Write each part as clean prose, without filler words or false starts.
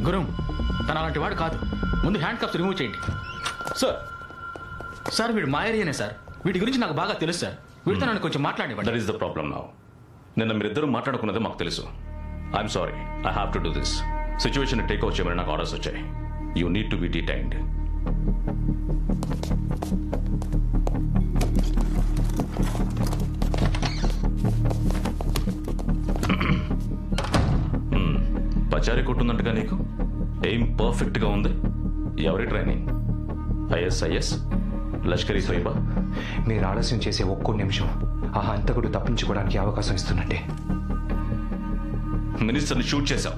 గురు తన అలాంటి వాడు కాదు. ముందు హ్యాండ్ కప్స్ రిమూవ్ చేయండి. సార్ వీడు మా ఏరియానే సార్. వీటి గురించి నాకు బాగా తెలుసు సార్. వీడితో నన్ను కొంచెం మాట్లాడివ్వండి. That is the problem now. నిన్న మీరిద్దరూ మాట్లాడుకున్నది మాకు తెలుసు. I'm sorry, I have to do this. Situation take over చేయమని నాకు ఆర్డర్స్ వచ్చాయి. You need to be detained. పచారీ కొట్టుందంటగా నీకు? ఎయిమ్ పర్ఫెక్ట్ గా ఉంది. ఎవరి ట్రైనింగ్? ఐఎస్ఐఎస్, లష్కరీ తోయిబా? మీరు ఆలస్యం చేసే ఒక్కో నిమిషం ఆ హంతకుడు తప్పించుకోవడానికి అవకాశం ఇస్తున్నట్టే. మినిస్టర్ని షూట్ చేశాం,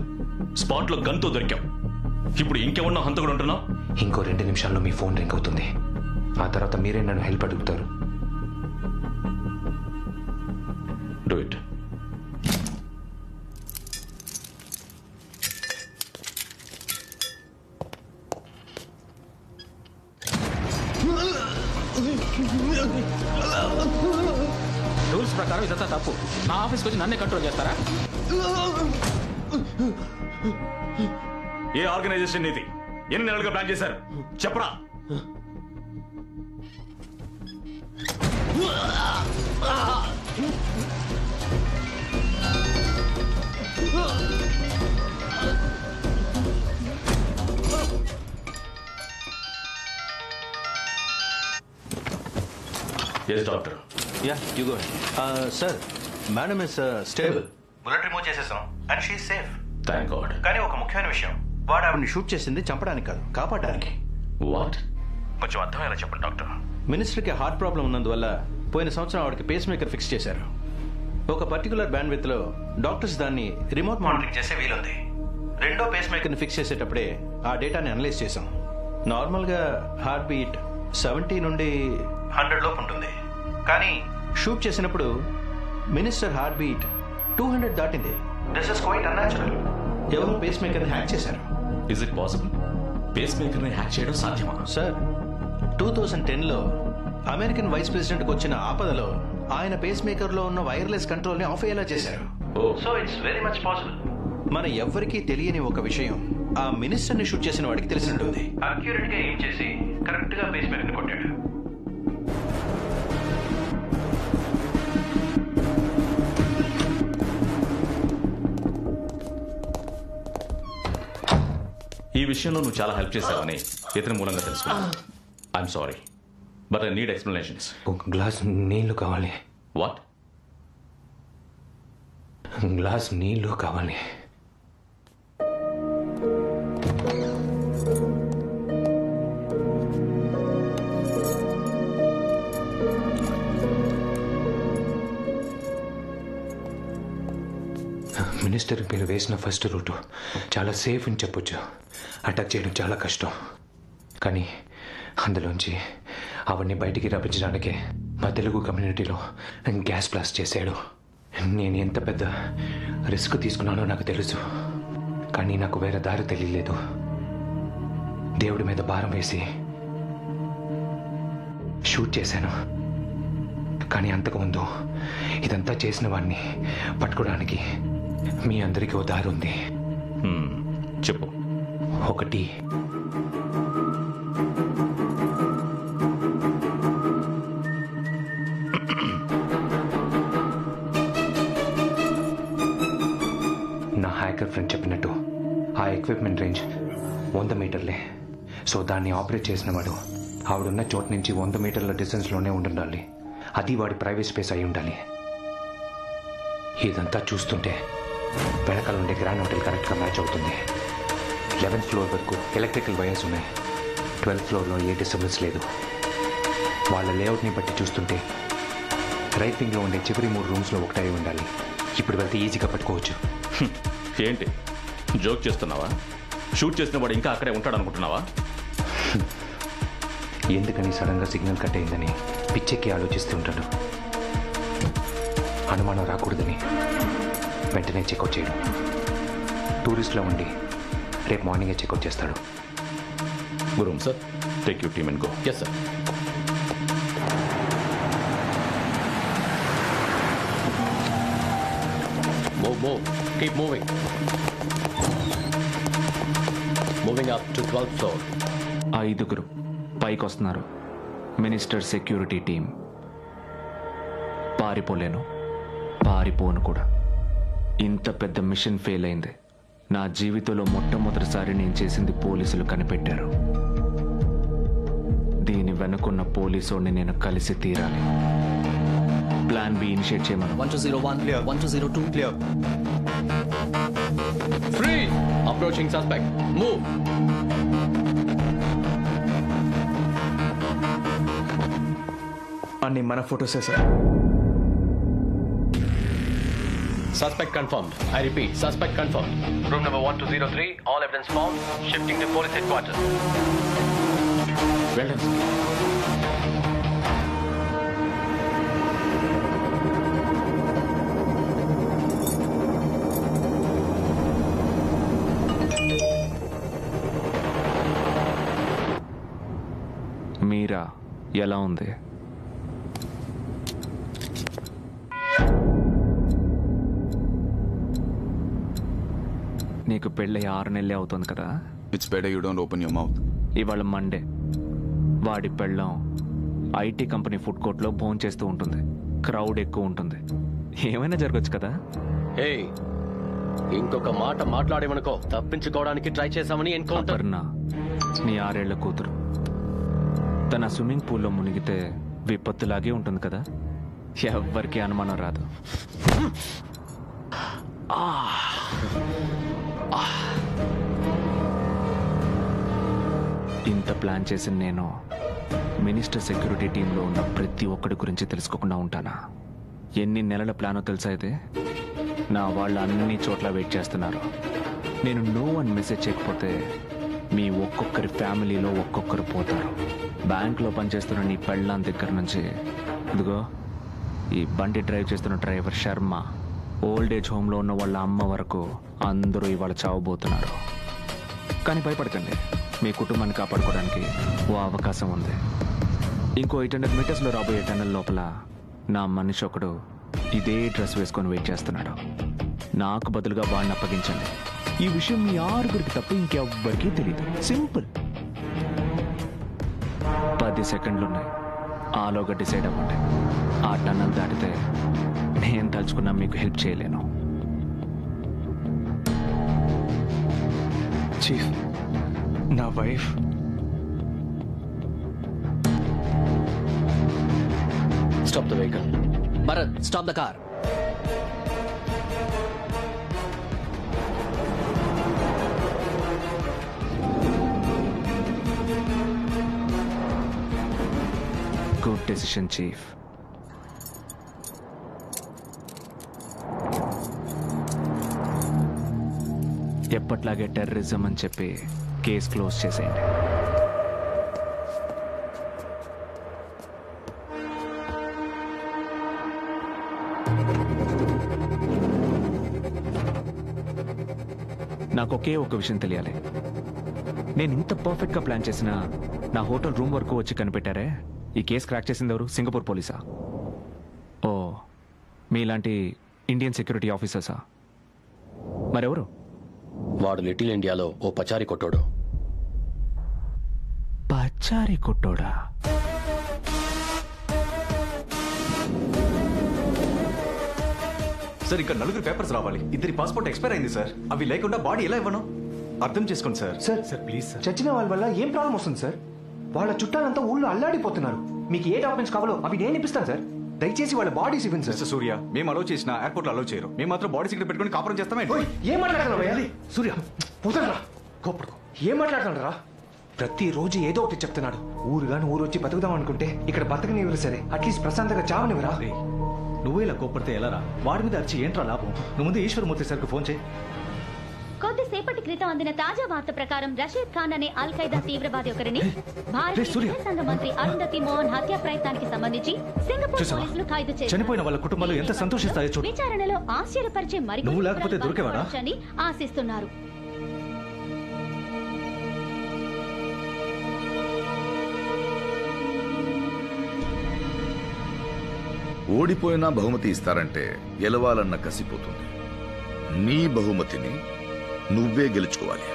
స్పాట్ లో గన్తో దొరికాం. ఇప్పుడు ఇంకేమన్నా హంతకుడు ఉంటున్నావు? ఇంకో 2 నిమిషాల్లో మీ ఫోన్ రింగ్ అవుతుంది. ఆ తర్వాత మీరే నన్ను హెల్ప్ అడుగుతారు. Do it. రూల్స్ ప్రకారం ఇదంతా తప్పు. నా ఆఫీస్కి వచ్చి నన్నే కంట్రోల్ చేస్తారా? ఏ ఆర్గనైజేషన్ ఇది? ఎన్ని నెలలుగా ప్లాన్ చేశారు చెప్పరా? Yes, doctor. Yeah, you go ahead. Sir, madam is stable. Bullet remove చేసేసాం and she safe. Thank God. కానీ ఒక ముఖ్యమైన విషయం, వాడు ఆవిడని షూట్ చేసింది చంపడానికి కాదు, కాపాడడానికి. What? కొంచెం అర్థమయ్యేలా చెప్పండి డాక్టర్. మినిస్టర్కి హార్ట్ ప్రాబ్లం ఉన్నందువల్ల పోయిన సంవత్సరం ఆవిడకి పేస్ మేకర్ ఫిక్స్ చేశారు. ఒక పర్టికులర్ బ్యాండ్ విత్ లో డాక్టర్స్ దాన్ని రిమోట్ మానిటరింగ్ చేసే వీలుంది. రెండో పేస్ మేకర్ని ఫిక్స్ చేసేటప్పుడే ఆ డేటాని అనలైజ్ చేసాం. నార్మల్గా హార్ట్ బీట్ 70 నుండి 100 లోపు ఉంటుంది. కానీ షూట్ చేసినప్పుడు మినిస్టర్ హార్ట్ బీట్ 200 దాటింది. This is quite unnatural. ఎవరు పేస్ మేకర్ని హ్యాక్ చేశారు. Is it possible? పేస్ మేకర్ని హ్యాక్ చేయడం సాధ్యమా? సార్, 2010లో అమెరికన్ వైస్ ప్రెసిడెంట్కి వచ్చిన ఆపదలో ఆయన పేస్ మేకర్లో ఉన్న వైర్లెస్ కంట్రోల్ని ఆఫ్ అయ్యేలా చేశారు. So it's very much possible. మన ఎవ్వరికీ తెలియని ఒక విషయం ఆ మినిస్టర్ని షూట్ చేసిన వాడికి తెలిసి ఉంటుంది. అక్యూరేట్ గా ఏం చేసి కరెక్ట్ గా పేస్ మేకర్ని కొట్టాడు. ఈ విషయంలో నువ్వు చాలా హెల్ప్ చేశావని ఇతని మూలంగా తెలుసుకున్నాను. I'm sorry, but I need explanations. ఒక గ్లాస్ నీళ్లు కావాలి. వాట్? గ్లాస్ నీళ్లు కావాలి. మినిస్టర్ మీరు వేసిన ఫస్ట్ రూటు చాలా సేఫ్ అని చెప్పొచ్చు. అటాక్ చేయడం చాలా కష్టం. కానీ అందులోంచి అవన్నీ బయటికి రప్పించడానికే మా తెలుగు కమ్యూనిటీలో గ్యాస్ బ్లాస్ట్ చేశాడు. నేను ఎంత పెద్ద రిస్క్ తీసుకున్నానో నాకు తెలుసు. కానీ నాకు వేరే దారి తెలియలేదు. దేవుడి మీద భారం వేసి షూట్ చేశాను. కానీ అంతకుముందు ఇదంతా చేసిన వాడిని పట్టుకోవడానికి మీ అందరికీ ఓ దారి ఉంది. చెప్పు. ఒకటి, నా హ్యాకర్ ఫ్రెండ్ చెప్పినట్టు ఆ ఎక్విప్మెంట్ రేంజ్ 100 మీటర్లే. సో దాన్ని ఆపరేట్ చేసిన వాడు ఆవిడున్న చోటు నుంచి 100 మీటర్ల డిస్టెన్స్లోనే ఉండాలి. అది వాడి ప్రైవేట్ స్పేస్ అయి ఉండాలి. ఇదంతా చూస్తుంటే వెనకాల ఉండే గ్రాండ్ హోటల్ కరెక్ట్గా మ్యాచ్ అవుతుంది. 11th ఫ్లోర్ వరకు ఎలక్ట్రికల్ వైర్స్ ఉన్నాయి. 12th ఫ్లోర్లో ఏ డిస్టర్బెన్స్ లేదు. వాళ్ళ లేఅవుట్ని బట్టి చూస్తుంటే రైట్ వింగ్లో ఉండే చివరి 3 రూమ్స్లో ఒకటై ఉండాలి. ఇప్పుడు వెళ్తే ఈజీగా పట్టుకోవచ్చు. ఏంటి జోక్ చేస్తున్నావా? షూట్ చేసిన వాడు ఇంకా అక్కడే ఉంటాడు అనుకుంటున్నావా? ఎందుకని సడన్గా సిగ్నల్ కట్ అయిందని పిచ్చెక్కి ఆలోచిస్తూ ఉంటాడు. అనుమానం రాకూడదని వెంటనే చెక్అవుట్ చేయడం. టూరిస్ట్లో ఉండి రేపు మార్నింగే చెక్అవుట్ చేస్తాడు. Guru sir, take you team and go. Yes sir. Move. Keep moving. Moving up to 12th floor. 5 పైకి వస్తున్నారు. Minister security team. పారిపోలేను, పారిపోను కూడా. ఇంత పెద్ద మిషన్ ఫెయిల్ అయింది. నా జీవితంలో మొట్టమొదటిసారి నేను చేసింది పోలీసులు కనిపెట్టారు. దీని వెనుకున్న పోలీసుని నేను కలిసి తీరాలి. ప్లాన్ బి ఇనిషియేట్ చేయమను. 1201, 1202. Clear. Free. Approaching suspect. Move. అన్ని మన ఫోటోసే sir. Suspect confirmed. I repeat, suspect confirmed. Room number 1203, all evidence found. Shifting to police headquarters. వెళ్ళండి సార్. మీరా ఎలా ఉంది? నీకు పెళ్ళి 6 నెలలే అవుతుంది కదా. It's better you don't open your mouth. ఇవాళ మండే. వాడి పెళ్ళం ఐటీ కంపెనీ ఫుడ్ కోర్ట్లో భోజనం చేస్తూ ఉంటుంది. క్రౌడ్ ఎక్కువ ఉంటుంది. ఏమైనా జరగచ్చు కదా. హే, ఇంకొక మాట మాట్లాడేమనుకో తప్పించుకోవడానికి ట్రై చేశామని ఎన్కౌంటర్. అపర్ణ నీ 6 ఏళ్ల కూతురు. తన స్విమ్మింగ్ పూల్లో మునిగితే విపత్తులాగే ఉంటుంది కదా. ఎవ్వరికీ అనుమానం రాదు. ఇంత ప్లాన్ చేసిన నేను మినిస్టర్ సెక్యూరిటీ టీంలో ఉన్న ప్రతి ఒక్కడి గురించి తెలుసుకోకుండా ఉంటానా? ఎన్ని నెలల ప్లానో తెలుసా ఇది? నా వాళ్ళు అన్ని చోట్ల వెయిట్ చేస్తున్నారు. నేను నో అని మెసేజ్ చేయకపోతే మీ ఒక్కొక్కరి ఫ్యామిలీలో ఒక్కొక్కరు పోతారు. బ్యాంక్లో పనిచేస్తున్న నీ పెళ్ళాం దగ్గర నుంచి ఇదిగో ఈ బండి డ్రైవ్ చేస్తున్న డ్రైవర్ శర్మ, ఓల్డ్ ఏజ్ హోమ్లో ఉన్న వాళ్ళ అమ్మ వరకు అందరూ ఇవాళ చావబోతున్నారు. కానీ భయపడకండి, మీ కుటుంబాన్ని కాపాడుకోవడానికి ఓ అవకాశం ఉంది. ఇంకో 800 మీటర్స్లో రాబోయే టన్నెల్ లోపల నా మనిషి ఒకడు ఇదే డ్రెస్ వేసుకొని వెయిట్ చేస్తున్నాడు. నాకు బదులుగా వాడిని అప్పగించండి. ఈ విషయం మీ 6గురికి తప్ప ఇంకెవ్వరికీ తెలియదు. సింపుల్. 10 సెకండ్లున్నాయి. ఆలోగా డిసైడ్ అవ్వండి. ఆ టన్నెల్ దాటితే నేను తలుచుకున్నా మీకు హెల్ప్ చేయలేను. చీఫ్, నా wife Stop the vehicle. Bharat, stop the car. Good decision chief. ఎప్పట్లాగే టెర్రరిజం అని చెప్పి కేసు క్లోజ్ చేసేయండి. నాకు ఒకే ఒక విషయం తెలియాలి. నేను ఇంత పర్ఫెక్ట్గా ప్లాన్ చేసిన నా హోటల్ రూమ్ వరకు వచ్చి కనిపెట్టారే, ఈ కేసు క్రాక్ చేసింది ఎవరు? సింగపూర్ పోలీసా? ఓ, మీలాంటి ఇండియన్ సెక్యూరిటీ ఆఫీసర్సా? మరెవరు? వాడు లిటిల్ ఇండియాలో ఓ పచారి కొట్టోడు. పచారి కొట్టోడా? సార్ ఇంకా 4 పేపర్స్ రావాలి. 2 పాస్పోర్ట్ ఎక్స్పైర్ అయింది సార్. అవి లేకుండా బాడీ ఎలా ఇవ్వను? అర్థం చేసుకోండి సార్. Sir please sir. చచ్చిన వాళ్ళ వల్ల ఏం ప్రాబ్లం వస్తుంది సార్? వాళ్ళ చుట్టాలంతా ఊళ్ళో అల్లాడిపోతున్నారు. మీకు ఏ డాక్యుమెంట్స్ కావాలో అవి నేను ఇప్పిస్తాను సార్. దయచేసి వాళ్ళ బాడీస్ ఇవ్వండి సార్. మిస్టర్ సూర్య, మేము అలో చేసిన ఎయిర్పోర్ట్ లో అలో చేయరు. మేము మాత్రం బాడీస్ ఇక్కడ పెట్టుకుని కాపురం చేస్తామే. ఏం మాట్లాడుతున్నావు సూర్య? పోతారా? కోపడు. ఏం మాట్లాడుతున్నారా? ప్రతిరోజు ఏదో ఒకటి చెప్తున్నాడు. ఊరుగాని ఊరు వచ్చి బతుకుదాం అనుకుంటే ఇక్కడ బతకనివ్వరు సరే, అట్లీస్ట్ ప్రశాంతంగా చావనివ్వరా? నువ్వే ఇలా కోపడితే ఎలా రా? వాడి మీద అరిచి ఏంట్రా లాభం? నువ్వు ముందు ఈశ్వరమూర్తి సార్కి ఫోన్ చేయి. కొద్దిసేపటి క్రితం అందిన తాజా వార్త ప్రకారం రషీద్ ఖాన్ అనే అల్ ఖైదా తీవ్రవాది ఒకరిని భారతీయ విదేశాంగ మంత్రి అరుంధతి మోహన్ హత్య ప్రయత్నానికి సంబంధించి సింగపూర్ పోలీసులు ఖైదు చేశారు. చనిపోయిన వాళ్ళ కుటుంబాలు ఎంత సంతోషిస్తాయో చూడు. విచారణలో ఆశ్చర్యపరిచే నువ్వు లేకపోతే దొరికేవాడా? మరికొన్ని ఆశిస్తున్నారు. ఓడిపోయినా బహుమతి ఇస్తారంటే గెలవాలన్న కసిపోతుంది. నీ బహుమతిని నువ్వే గెలుచుకోవాలి.